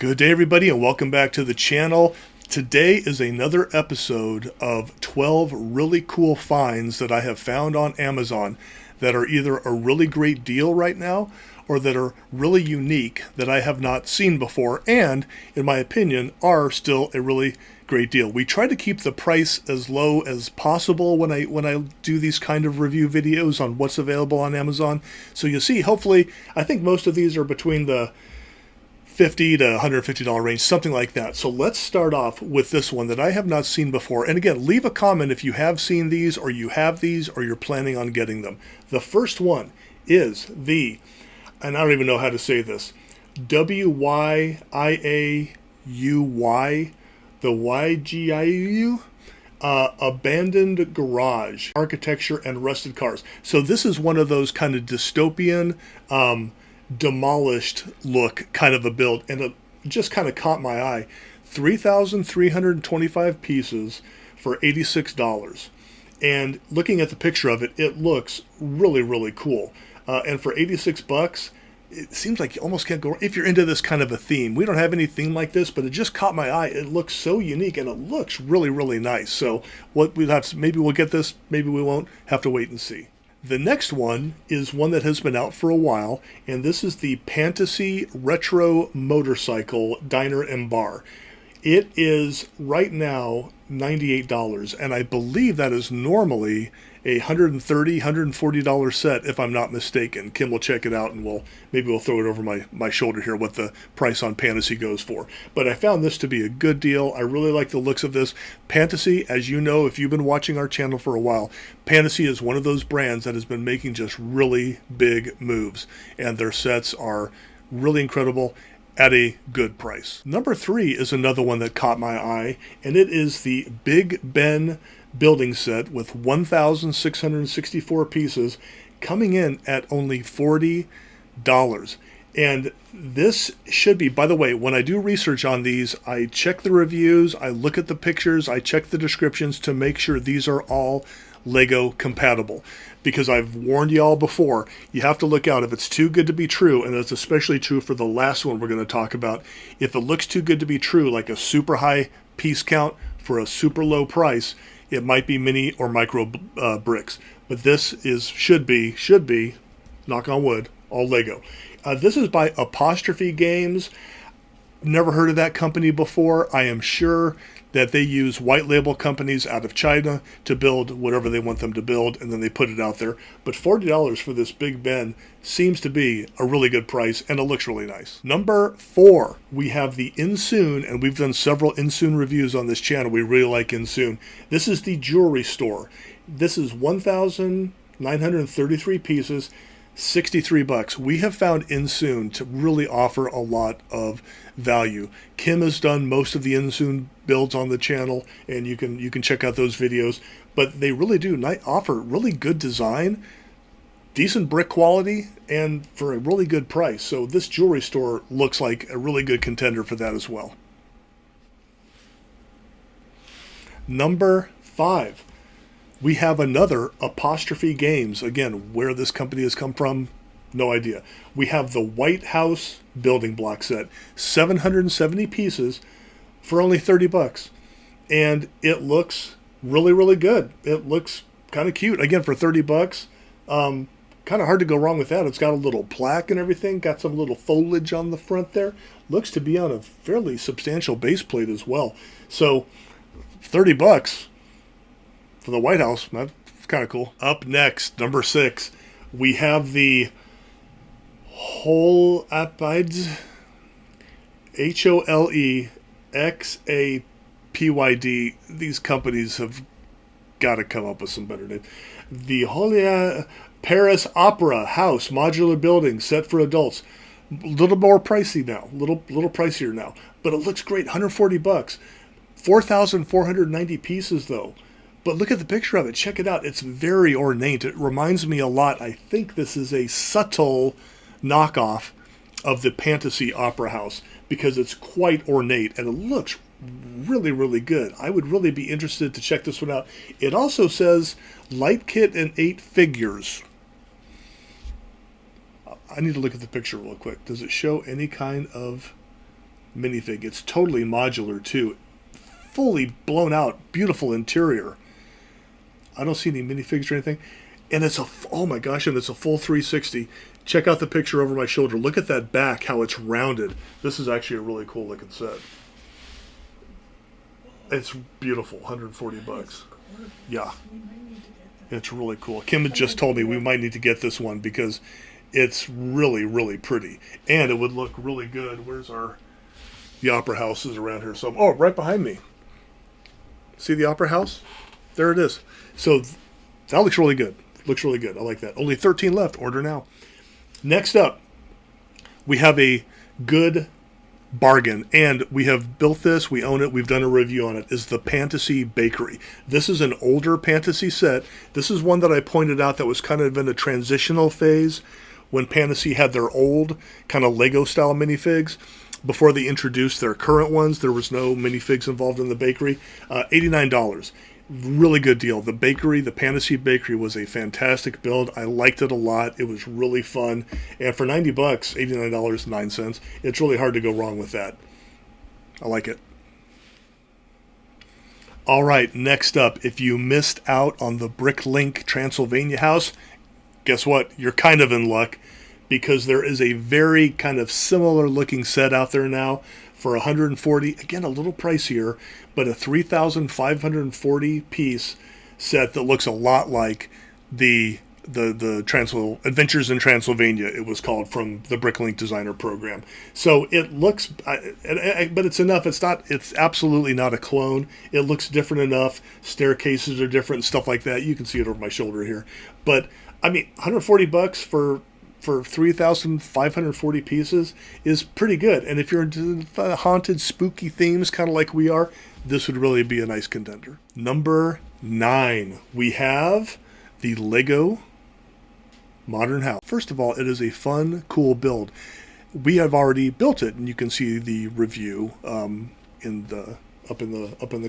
Good day, everybody, and welcome back to the channel. Today is another episode of 12 really cool finds that I have found on Amazon that are either a really great deal right now or that are really unique that I have not seen before and, in my opinion, are still a really great deal. We try to keep the price as low as possible when I do these kind of review videos on what's available on Amazon. So you'll see, hopefully, I think most of these are between the $50 to $150 range, something like that. So let's start off with this one that I have not seen before. And again, leave a comment if you have seen these or you have these or you're planning on getting them. The first one is and I don't even know how to say this, Wyjiauy, the Wyjiauy, abandoned garage, architecture and rusted cars. So this is one of those kind of dystopian, demolished look kind of a build, and it just kind of caught my eye. 3,325 pieces for $86. And looking at the picture of it, it looks really, really cool. And for 86 bucks, it seems like you almost can't go if you're into this kind of a theme. We don't have any theme like this, but it just caught my eye. It looks so unique and it looks really, really nice. So what we'll have to, maybe we'll get this, maybe we won't, have to wait and see. The next one is one that has been out for a while, and this is the Pantasy Retro Motorcycle Diner and Bar. It is right now $98, and I believe that is normally a $130, $140 set, if I'm not mistaken. Kim will check it out, and maybe we'll throw it over my shoulder here what the price on Pantasy goes for. But I found this to be a good deal. I really like the looks of this. Pantasy, as you know, if you've been watching our channel for a while, Pantasy is one of those brands that has been making just really big moves, and their sets are really incredible at a good price. Number 3 is another one that caught my eye, and it is the Big Ben building set with 1,664 pieces coming in at only $40. And this should be, by the way, when I do research on these, I check the reviews, I look at the pictures, I check the descriptions to make sure these are all Lego compatible, because I've warned y'all before, you have to look out if it's too good to be true, and that's especially true for the last one we're going to talk about. If it looks too good to be true, like a super high piece count for a super low price, it might be mini or micro bricks. But this should be, knock on wood, all Lego. This is by Apostrophe Games. Never heard of that company before. I am sure that they use white label companies out of China to build whatever they want them to build, and then they put it out there. But $40 for this Big Ben seems to be a really good price, and it looks really nice. Number 4, we have the Insoon, and we've done several Insoon reviews on this channel. We really like Insoon. This is the jewelry store. This is 1,933 pieces, $63. We have found Insoon to really offer a lot of value. Kim has done most of the Insoon builds on the channel, and you can check out those videos. But they really do offer really good design, decent brick quality, and for a really good price. So this jewelry store looks like a really good contender for that as well. Number 5. We have another Apostrophe Games. Again, where this company has come from, no idea. We have the White House building block set, 770 pieces for only $30. And it looks really, really good. It looks kind of cute. Again, for $30, kind of hard to go wrong with that. It's got a little plaque and everything, got some little foliage on the front there. Looks to be on a fairly substantial base plate as well. So, $30 for the White House, that's kind of cool. Up next, number 6, we have the Holexapyd, Holexapyd. These companies have got to come up with some better name. The Paris Opera House modular building set for adults. A little more pricey now, little pricier now, but it looks great. $140, 4,490 pieces though. But look at the picture of it. Check it out. It's very ornate. It reminds me a lot. I think this is a subtle knockoff of the Pantasy Opera House because it's quite ornate and it looks really, really good. I would really be interested to check this one out. It also says light kit and 8 figures. I need to look at the picture real quick. Does it show any kind of minifig. It's totally modular too. Fully blown out, beautiful interior. I don't see any minifigs or anything. And it's a, oh my gosh, and it's a full 360. Check out the picture over my shoulder. Look at that back, how it's rounded. This is actually a really cool looking set. It's beautiful, 140 bucks. Yeah. It's really cool. Kim had just told me we might need to get this one because it's really, really pretty. And it would look really good. Where's the opera house is around here. So, oh, right behind me. See the opera house? There it is. So that looks really good. Looks really good. I like that. Only 13 left. Order now. Next up, we have a good bargain, and we have built this. We own it. We've done a review on it. Is the Pantasy Bakery. This is an older Pantasy set. This is one that I pointed out that was kind of in a transitional phase when Pantasy had their old kind of Lego style minifigs. Before they introduced their current ones, there was no minifigs involved in the bakery. $89. Really good deal. The bakery, the Pantasy Bakery, was a fantastic build. I liked it a lot. It was really fun. And for 90 bucks, $89.09, it's really hard to go wrong with that. I like it. All right, next up, if you missed out on the Bricklink Transylvania house, guess what? You're kind of in luck because there is a very kind of similar looking set out there now for 140, again, a little pricier, but a 3,540 piece set that looks a lot like the Adventures in Transylvania, it was called, from the Bricklink Designer Program. So it looks, but it's enough. It's absolutely not a clone. It looks different enough. Staircases are different, stuff like that. You can see it over my shoulder here. But I mean, 140 bucks for 3,540 pieces is pretty good. And if you're into the haunted, spooky themes, kind of like we are, this would really be a nice contender. Number 9, we have the Lego Modern House. First of all, it is a fun, cool build. We have already built it, and you can see the review up in the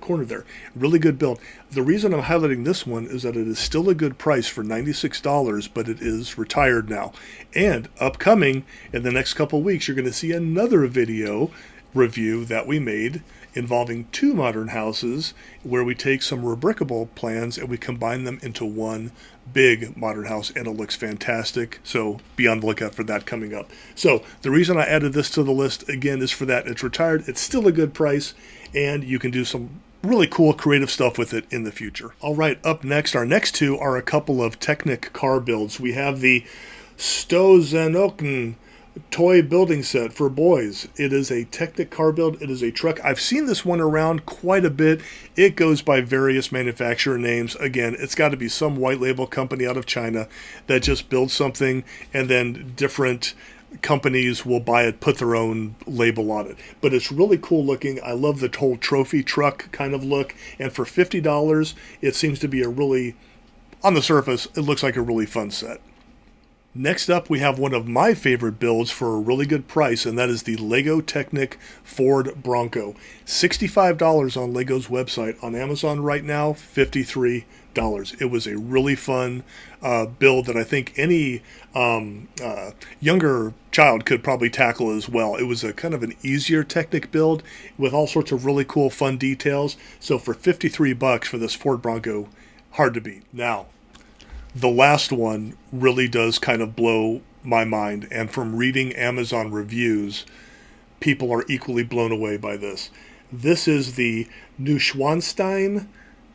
corner there. Really good build. The reason I'm highlighting this one is that it is still a good price for $96, but it is retired now. And upcoming in the next couple weeks, you're going to see another video review that we made involving 2 modern houses where we take some rebrickable plans and we combine them into one big modern house, and it looks fantastic. So be on the lookout for that coming up. So the reason I added this to the list again is for that. It's retired. It's still a good price, and you can do some really cool creative stuff with it in the future. All right, up next, our next 2 are a couple of Technic car builds. We have the Stozaokn toy building set for boys. It is a Technic car build. It is a truck. I've seen this one around quite a bit. It goes by various manufacturer names. Again, it's got to be some white label company out of China that just builds something, and then different companies will buy it, put their own label on it. But it's really cool looking. I love the whole trophy truck kind of look. And for $50, it seems to be a really, on the surface, it looks like a really fun set. Next up, we have one of my favorite builds for a really good price, and that is the Lego Technic Ford Bronco. $65 on Lego's website. On Amazon right now, $53. It was a really fun build that I think any younger child could probably tackle as well. It was a kind of an easier Technic build with all sorts of really cool, fun details. So for $53 for this Ford Bronco, hard to beat. Now, the last one really does kind of blow my mind, and from reading Amazon reviews, people are equally blown away by this. This is the Neuschwanstein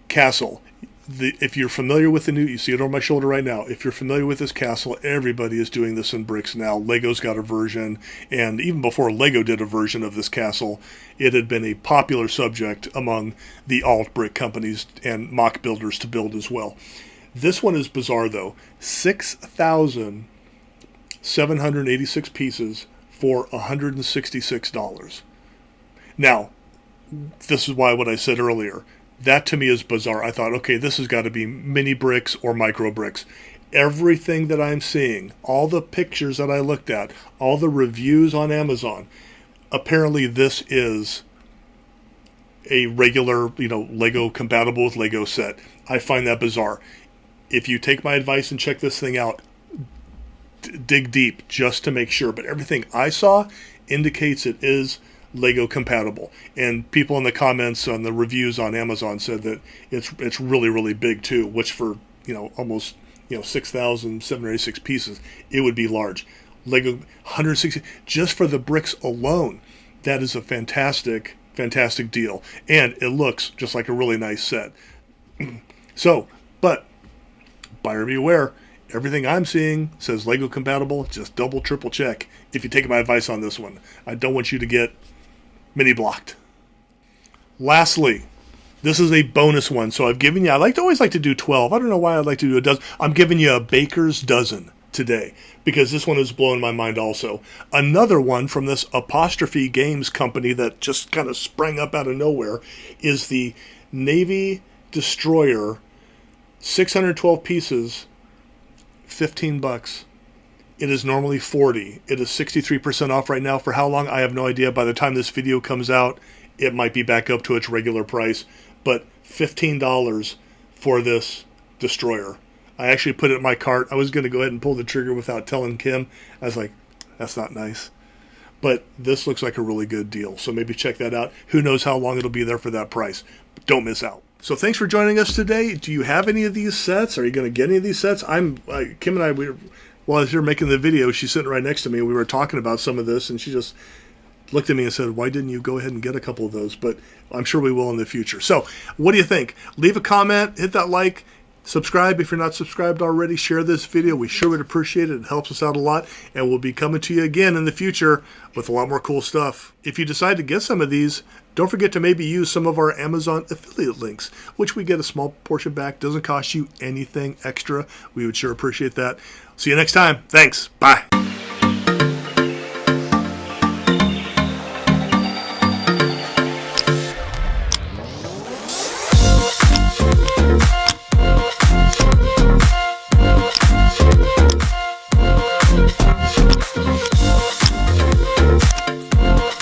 castle. If you're familiar with you see it on my shoulder right now. If you're familiar with this castle, everybody is doing this in Brix now. Lego's got a version, and even before Lego did a version of this castle, it had been a popular subject among the alt brick companies and mock builders to build as well. This one is bizarre, though. 6,786 pieces for $166. Now, this is why what I said earlier. That to me is bizarre. I thought, okay, this has got to be mini bricks or micro bricks. Everything that I'm seeing, all the pictures that I looked at, all the reviews on Amazon, apparently this is a regular, Lego compatible with Lego set. I find that bizarre. If you take my advice and check this thing out, dig deep just to make sure. But everything I saw indicates it is Lego compatible. And people in the comments on the reviews on Amazon said that it's really, really big too, which for, almost, 6,786 pieces, it would be large. Lego 160, just for the bricks alone, that is a fantastic, fantastic deal. And it looks just like a really nice set. So, but buyer beware. Everything I'm seeing says Lego compatible. Just double, triple check if you take my advice on this one. I don't want you to get mini blocked. Lastly, this is a bonus one. So I've given you, always like to do 12. I don't know why I'd like to do a dozen. I'm giving you a baker's dozen today because this one is blowing my mind also. Another one from this Apostrophe Games company that just kind of sprang up out of nowhere is the Navy Destroyer, 612 pieces, $15. It is normally $40. It is 63% off right now. For how long? I have no idea. By the time this video comes out, it might be back up to its regular price. But $15 for this Destroyer. I actually put it in my cart. I was going to go ahead and pull the trigger without telling Kim. I was like, that's not nice. But this looks like a really good deal. So maybe check that out. Who knows how long it'll be there for that price. But don't miss out. So thanks for joining us today. Do you have any of these sets? Are you going to get any of these sets? Kim and I, while I was here making the video, she's sitting right next to me. We were talking about some of this, and she just looked at me and said, why didn't you go ahead and get a couple of those? But I'm sure we will in the future. So what do you think? Leave a comment, hit that like, subscribe if you're not subscribed already. Share this video. We sure would appreciate it. It helps us out a lot. And we'll be coming to you again in the future with a lot more cool stuff. If you decide to get some of these, don't forget to maybe use some of our Amazon affiliate links, which we get a small portion back. Doesn't cost you anything extra. We would sure appreciate that. See you next time. Thanks. Bye.